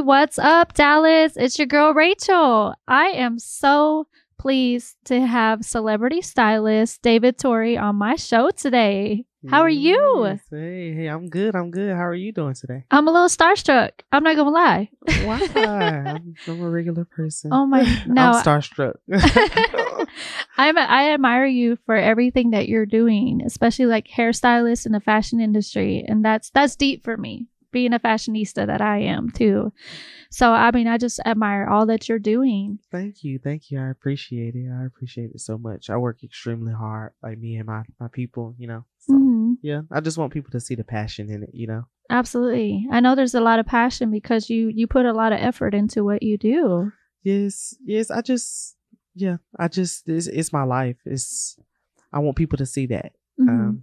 what's up, Dallas? It's your girl, Rachel. I am so pleased to have celebrity stylist Dvvid Torrey on my show today. How are you? Yes. Hey, I'm good. I'm good. How are you doing today? I'm a little starstruck. I'm not gonna lie. Why? I'm a regular person. Oh my, no. I'm starstruck. I admire you for everything that you're doing, especially like hairstylist in the fashion industry, and that's deep for me, being a fashionista that I am too. So I mean, I just admire all that you're doing. Thank you. I appreciate it. I appreciate it so much. I work extremely hard, like me and my people, So yeah, I just want people to see the passion in it, Absolutely. I know there's a lot of passion because you put a lot of effort into what you do. Yes. It's my life. I want people to see that, and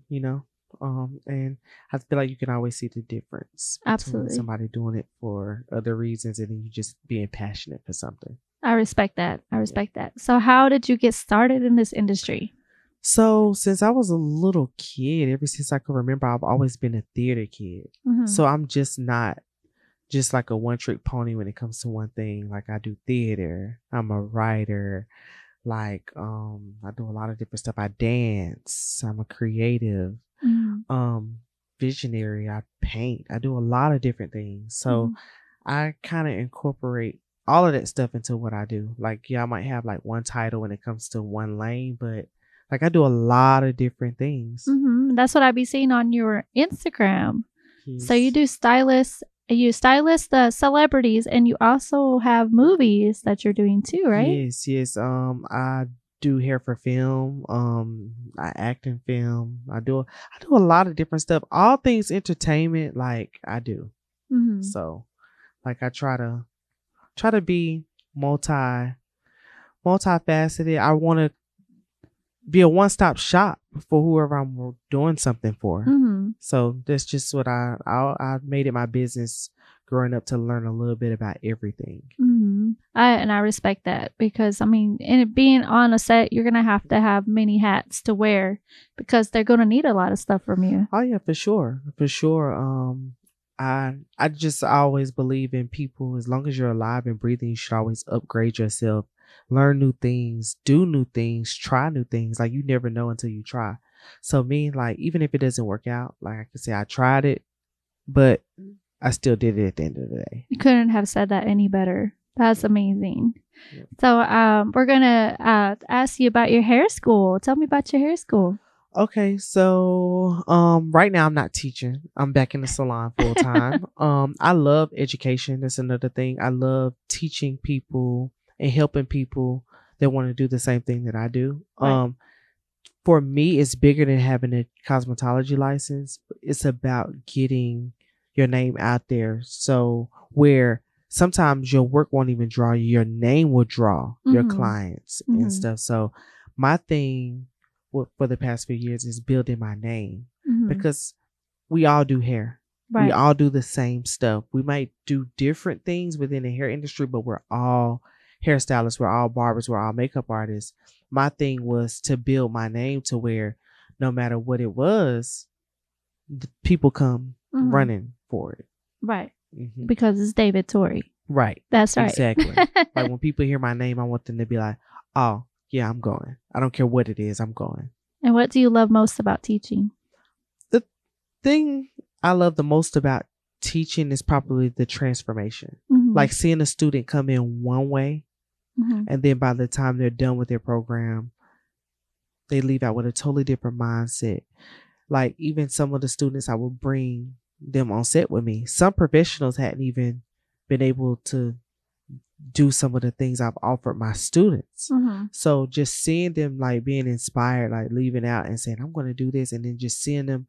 I feel like you can always see the difference Absolutely. between somebody doing it for other reasons and then you just being passionate for something. I respect that. So how did you get started in this industry? So since I was a little kid, ever since I could remember, I've always been a theater kid. So I'm just not just like a one-trick pony when it comes to one thing. Like I do theater, I'm a writer, like I do a lot of different stuff. I dance, I'm a creative, visionary, I paint, I do a lot of different things. So I kind of incorporate all of that stuff into what I do. Like, yeah, I might have like one title when it comes to one lane, but like I do a lot of different things. That's what I be seeing on your Instagram. Yes. So you stylist the celebrities, and you also have movies that you're doing too, right? Yes. I do hair for film. I act in film. I do a lot of different stuff. All things entertainment, like I do. So, like I try to be multifaceted. I want to be a one-stop shop for whoever I'm doing something for. So that's just what I made it my business growing up to learn a little bit about everything. I respect that because I mean, in being on a set, you're gonna have to have many hats to wear because they're gonna need a lot of stuff from you. Oh yeah, for sure. I always believe in people. As long as you're alive and breathing, you should always upgrade yourself, learn new things, do new things, try new things. Like you never know until you try. So me, like even if it doesn't work out, like I can say I tried it, but I still did it at the end of the day. You couldn't have said that any better. That's amazing. Yeah. So we're gonna ask you about your hair school. Tell me about your hair school. Okay, so right now I'm not teaching. I'm back in the salon full time. I love education. That's another thing. I love teaching people and helping people that want to do the same thing that I do. Right. For me, it's bigger than having a cosmetology license. It's about getting your name out there. So where sometimes your work won't even draw you, your name will draw your clients and stuff. So my thing for the past few years is building my name because we all do hair. Right. We all do the same stuff. We might do different things within the hair industry, but we're all hairstylists, we're all barbers, we're all makeup artists. My thing was to build my name to where no matter what it was, people come running for it. Right. Because it's Dvvid Torrey. Right. That's right. Exactly. Like when people hear my name, I want them to be like, oh, yeah, I'm going. I don't care what it is, I'm going. And what do you love most about teaching? The thing I love the most about teaching is probably the transformation. Like seeing a student come in one way, and then by the time they're done with their program, they leave out with a totally different mindset. Like even some of the students, I will bring them on set with me. Some professionals hadn't even been able to do some of the things I've offered my students. So just seeing them like being inspired, like leaving out and saying, I'm going to do this. And then just seeing them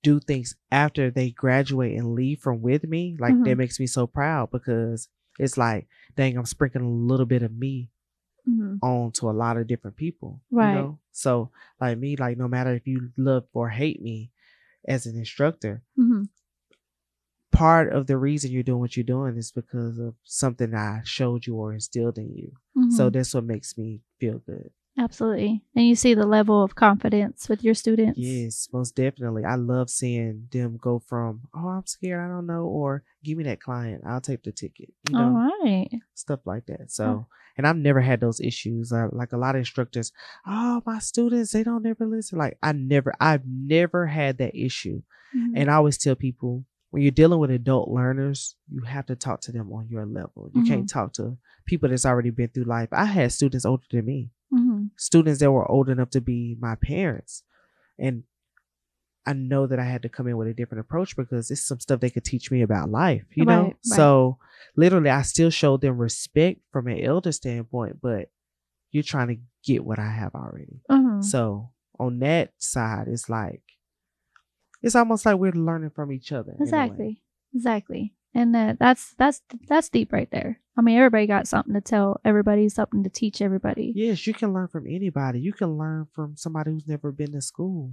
do things after they graduate and leave from with me. Like that makes me so proud because it's like, dang, I'm sprinkling a little bit of me on to a lot of different people. Right. You know? So like me, like no matter if you love or hate me as an instructor, part of the reason you're doing what you're doing is because of something I showed you or instilled in you. So that's what makes me feel good. Absolutely. And you see the level of confidence with your students. Yes, most definitely. I love seeing them go from, oh, I'm scared, I don't know, or give me that client, I'll take the ticket, All right. stuff like that. So, and I've never had those issues. Like a lot of instructors, oh, my students, they don't ever listen. Like I've never had that issue. Mhm. And I always tell people, when you're dealing with adult learners, you have to talk to them on your level. You can't talk to people that's already been through life. I had students older than me, students that were old enough to be my parents. And I know that I had to come in with a different approach because it's some stuff they could teach me about life, know? Right. So literally, I still showed them respect from an elder standpoint, but you're trying to get what I have already. So on that side, it's like, it's almost like we're learning from each other. Exactly. And that's deep right there. I mean, everybody got something to tell everybody, something to teach everybody. Yes, you can learn from anybody. You can learn from somebody who's never been to school.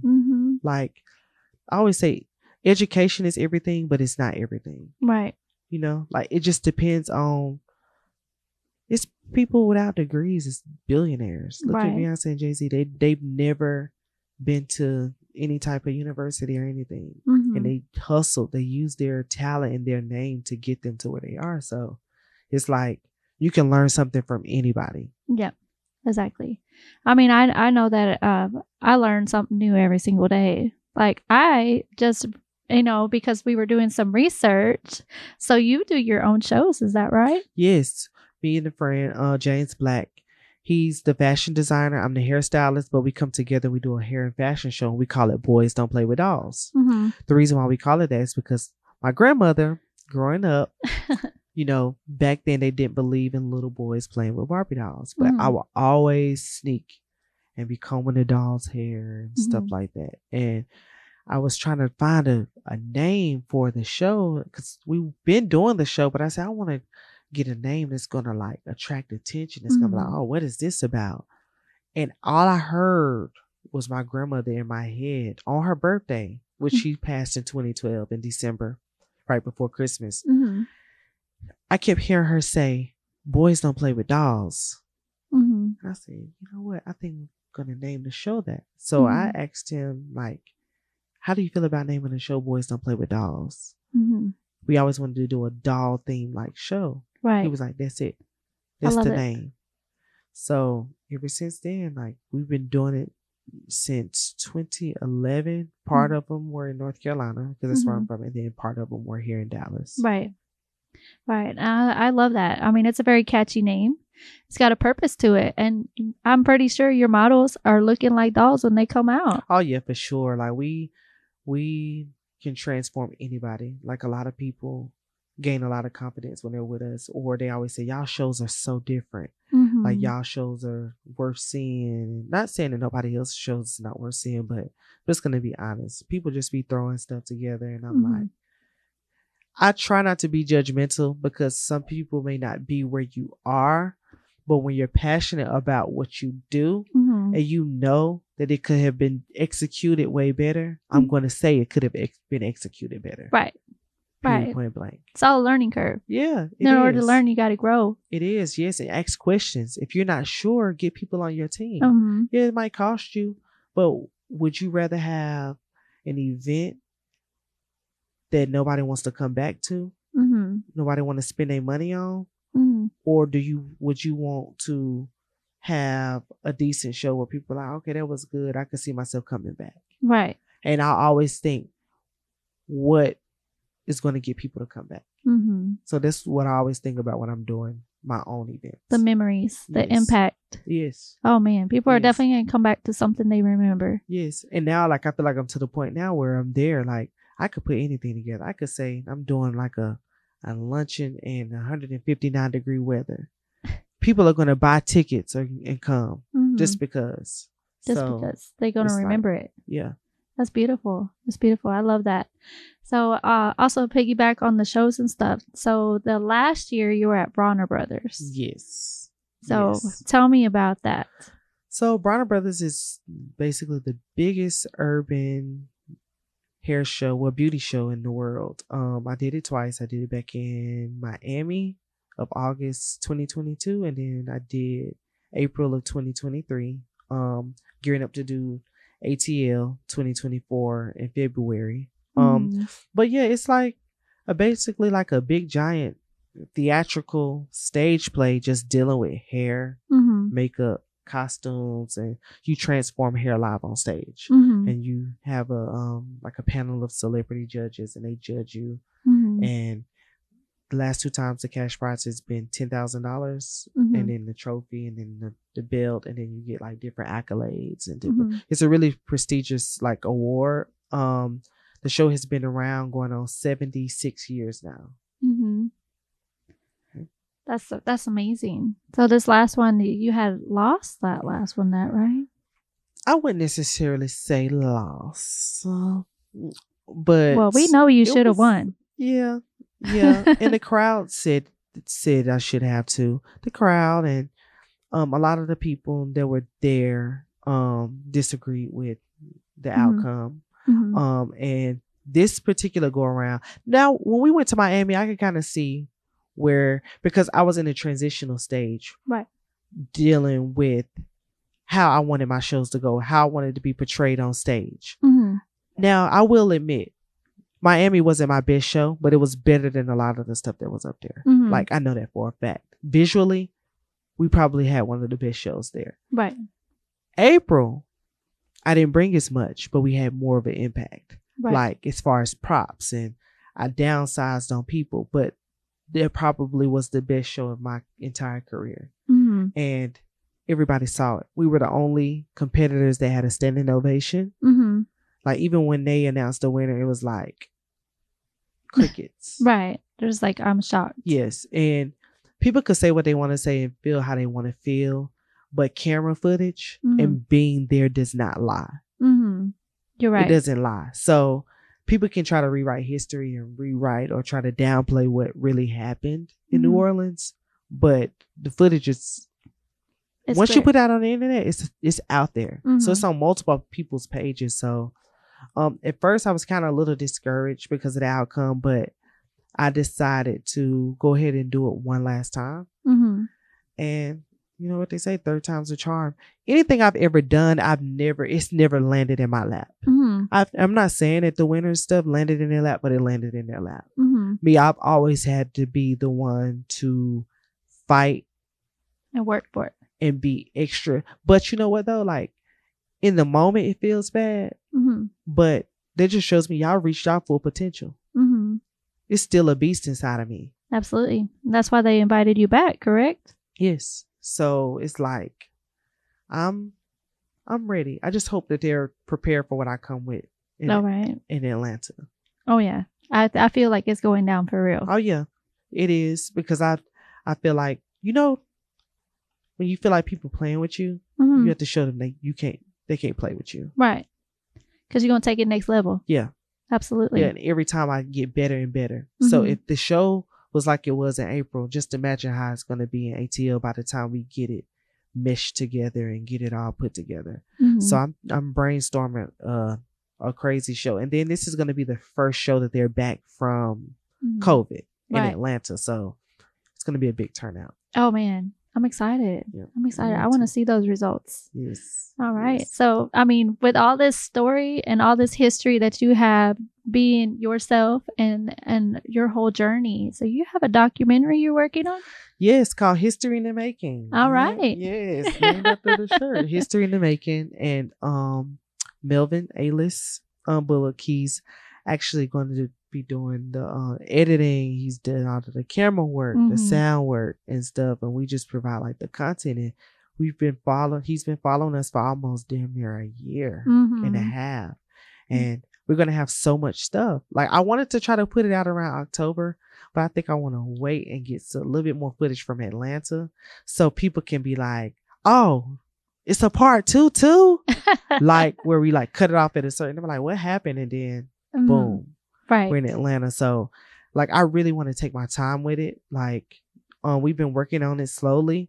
Like I always say, education is everything, but it's not everything. Right. Like it just depends on. It's people without degrees. It's billionaires. Look at Beyonce and Jay-Z. They've never been to any type of university or anything, and they hustled. They used their talent and their name to get them to where they are. So it's like you can learn something from anybody. Yep, exactly. I mean, I know that I learn something new every single day. Like I just, because we were doing some research. So you do your own shows, is that right? Yes. Me and a friend, James Black, he's the fashion designer. I'm the hairstylist, but we come together. We do a hair and fashion show. And we call it Boys Don't Play with Dolls. The reason why we call it that is because my grandmother, growing up, back then they didn't believe in little boys playing with Barbie dolls. But I would always sneak and be combing the doll's hair and stuff like that. And I was trying to find a name for the show because we've been doing the show, but I said, I want to get a name that's going to like attract attention. It's going to be like, oh, what is this about? And all I heard was my grandmother in my head on her birthday, which she passed in 2012 in December, right before Christmas. I kept hearing her say, boys don't play with dolls. I said, you know what? I think I'm going to name the show that. So I asked him, like, how do you feel about naming the show Boys Don't Play with Dolls? We always wanted to do a doll themed like show. Right. He was like, that's it. That's the name. So ever since then, like we've been doing it since 2011. Part of them were in North Carolina because that's where I'm from. And then part of them were here in Dallas. Right. I love that. I mean, it's a very catchy name. It's got a purpose to it. And I'm pretty sure your models are looking like dolls when they come out. Oh, yeah, for sure. Like we can transform anybody. Like a lot of people gain a lot of confidence when they're with us, or they always say, y'all shows are so different. Like y'all shows are worth seeing. Not saying that nobody else's shows is not worth seeing, but just going to be honest. People just be throwing stuff together. And I'm like, I try not to be judgmental because some people may not be where you are. But when you're passionate about what you do and you know that it could have been executed way better, I'm going to say it could have been executed better. Right. Point blank. It's all a learning curve. Yeah. In order to learn, you got to grow. It is. Yes. And ask questions. If you're not sure, get people on your team. Yeah, it might cost you, but would you rather have an event that nobody wants to come back to? Nobody want to spend their money on? Or would you want to have a decent show where people are like, okay, that was good. I could see myself coming back. Right. And I always think what is going to get people to come back. So that's what I always think about when I'm doing my own events. The memories, the impact. Yes. Oh man, people are definitely going to come back to something they remember. Yes. And now like I feel like I'm to the point now where I'm there. Like I could put anything together. I could say I'm doing like a luncheon in 159-degree weather. People are going to buy tickets and come just because. Because they're going to remember it. Yeah. That's beautiful. That's beautiful. I love that. So also piggyback on the shows and stuff. So the last year you were at Bronner Brothers. Yes. So tell me about that. So Bronner Brothers is basically the biggest urban hair show, beauty show in the world. I did it twice. I did it back in Miami of August 2022, and then I did April of 2023. Gearing up to do ATL 2024 in February. But yeah, it's like basically like a big giant theatrical stage play, just dealing with hair, makeup, costumes, and you transform hair live on stage. And you have a like a panel of celebrity judges, and they judge you. And the last 2 times the cash prize has been $10,000, and then the trophy, and then the belt, and then you get like different accolades and different. It's a really prestigious like award. The show has been around going on 76 years now. That's amazing. So this last one, you had lost that last one, that right? I wouldn't necessarily say lost, but well, we know you should have won. Yeah. And the crowd said I should have too. The crowd and a lot of the people that were there disagreed with the outcome. And this particular go around. Now, when we went to Miami, I could kind of see where, because I was in a transitional stage, right, dealing with how I wanted my shows to go, how I wanted to be portrayed on stage. Now, I will admit, Miami wasn't my best show, but it was better than a lot of the stuff that was up there. Like, I know that for a fact. Visually, we probably had one of the best shows there. Right. April, I didn't bring as much, but we had more of an impact. Right. Like, as far as props, and I downsized on people, but that probably was the best show of my entire career. And everybody saw it. We were the only competitors that had a standing ovation. Like, even when they announced the winner, it was like crickets. Right. There's like, I'm shocked. Yes. And people could say what they want to say and feel how they want to feel, but camera footage and being there does not lie. You're right. It doesn't lie. So people can try to rewrite history and rewrite or try to downplay what really happened in New Orleans, but the footage is, once you put it out on the internet, it's out there. So it's on multiple people's pages. So at first I was kind of a little discouraged because of the outcome, but I decided to go ahead and do it one last time. And you know what they say, third time's a charm. Anything I've ever done, it's never landed in my lap. I'm not saying that the winner's stuff landed in their lap, but it landed in their lap. Me, I've always had to be the one to fight and work for it and be extra. But you know what though? Like, in the moment it feels bad, but that just shows me y'all reached y'all full potential. It's still a beast inside of me. Absolutely. That's why they invited you back, correct? Yes. So it's like, I'm ready. I just hope that they're prepared for what I come with in Atlanta. Oh yeah. I feel like it's going down for real. Oh yeah, it is, because I feel like, you know, when you feel like people playing with you, you have to show them they can't play with you. Right. Because you're going to take it next level. Yeah. Absolutely. Yeah. And every time I get better and better. So if the show was like it was in April, just imagine how it's going to be in ATL by the time we get it meshed together and get it all put together. So I'm brainstorming a crazy show. And then this is going to be the first show that they're back from COVID in Atlanta. So it's going to be a big turnout. Oh man, I'm excited. Yeah. I'm excited. I want to see those results. Yes. All right. Yes. So, I mean, with all this story and all this history that you have, being yourself and your whole journey, so you have a documentary you're working on? Yes, called History in the Making. All right. Yes, named after the shirt. History in the Making. And Melvin A-List Bullock, he's actually going to be doing the editing. He's doing all of the camera work, the sound work and stuff, and we just provide like the content. And he's been following us for almost damn near a year and a half, and we're gonna have so much stuff. Like, I wanted to try to put it out around October, but I think I want to wait and get a little bit more footage from Atlanta so people can be like, oh, it's a part 2 too. Like, where we like cut it off at a certain, I'm like, what happened? And then boom, right, we're in Atlanta. So like, I really want to take my time with it. Like, we've been working on it slowly,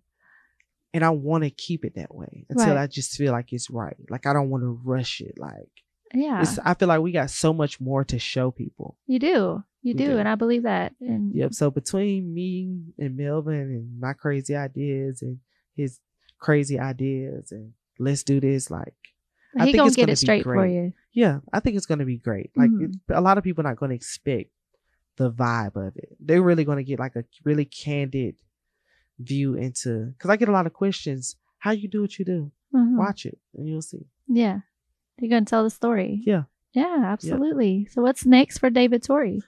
and I want to keep it that way until I just feel like it's right. Like, I don't want to rush it. Like, I feel like we got so much more to show people. You do. And I believe that. And yep. So between me and Melvin and my crazy ideas and his crazy ideas and let's do this. Like, But he gonna get it straight for you. Yeah, I think it's gonna be great. Like a lot of people are not gonna expect the vibe of it. They're really gonna get like a really candid view into, because I get a lot of questions. How you do what you do? Watch it and you'll see. Yeah, you're gonna tell the story. Yeah, absolutely. Yeah. So what's next for Dvvid Torrey?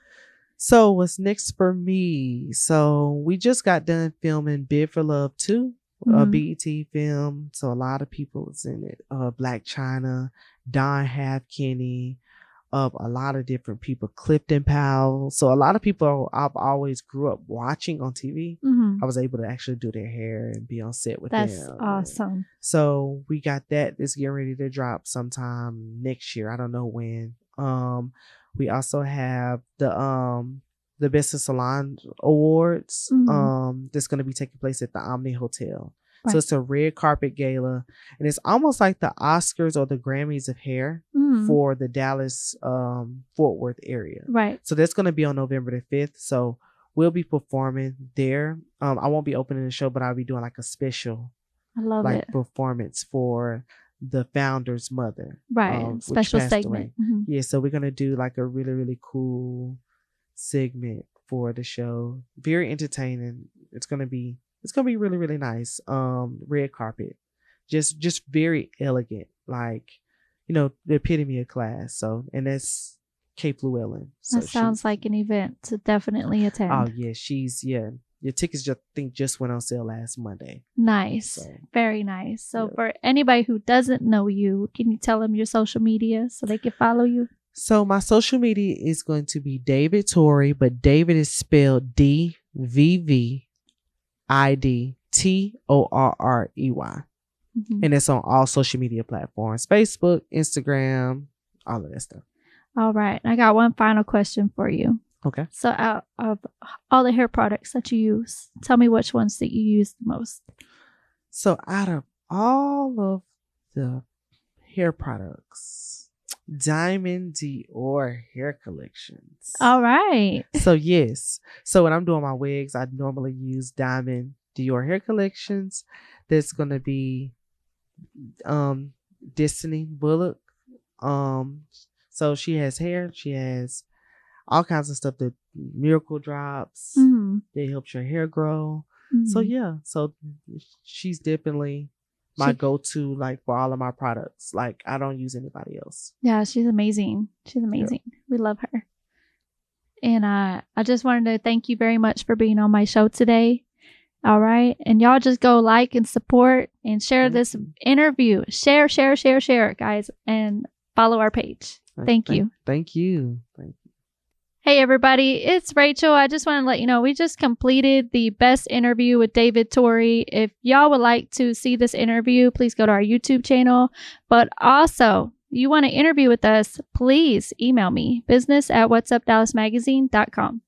So what's next for me? So we just got done filming Bid for Love 2, a BET film. So a lot of people was in it. Black China, Don Half Kenny, a lot of different people, Clifton Powell. So a lot of people I've always grew up watching on TV. I was able to actually do their hair and be on set with them. That's awesome. So we got that. It's getting ready to drop sometime next year. I don't know when. We also have the Best of Salon Awards. That's going to be taking place at the Omni Hotel. Right. So it's a red carpet gala, and it's almost like the Oscars or the Grammys of hair for the Dallas Fort Worth area. Right. So that's going to be on November the 5th. So we'll be performing there. I won't be opening the show, but I'll be doing like a special performance for the founder's mother. Right. Special segment. Yeah. So we're going to do like a really, really cool segment for the show. Very entertaining. It's gonna be really, really nice. Red carpet, just very elegant, like, you know, the epitome of class. So, and that's Cape Llewellyn. So that sounds like an event to definitely attend. Oh yeah, your tickets just went on sale last Monday. Nice. So, very nice. So for anybody who doesn't know you, can you tell them your social media so they can follow you? So my social media is going to be Dvvid Torrey, but David is spelled DVVID TORREY. And it's on all social media platforms: Facebook, Instagram, all of that stuff. All right. I got one final question for you. Okay. So out of all the hair products that you use, tell me which ones that you use the most. So out of all of the hair products, Diamond Dior hair collections. All right. So yes. So when I'm doing my wigs, I normally use Diamond Dior hair collections. There's gonna be Destiny Bullock. So she has hair. She has all kinds of stuff. The miracle drops. They help your hair grow. So yeah. So she's definitely my go-to, like, for all of my products. Like, I don't use anybody else. Yeah, she's amazing. She's amazing. Yeah. We love her. And I just wanted to thank you very much for being on my show today. All right. And y'all just go like and support and share this interview. Share, guys. And follow our page. Thank you. Thank you. Hey everybody, it's Rachel. I just want to let you know we just completed the best interview with Dvvid Torrey. If y'all would like to see this interview, please go to our YouTube channel. But also, you want to interview with us, please email me, business@whatsupdallasmagazine.com.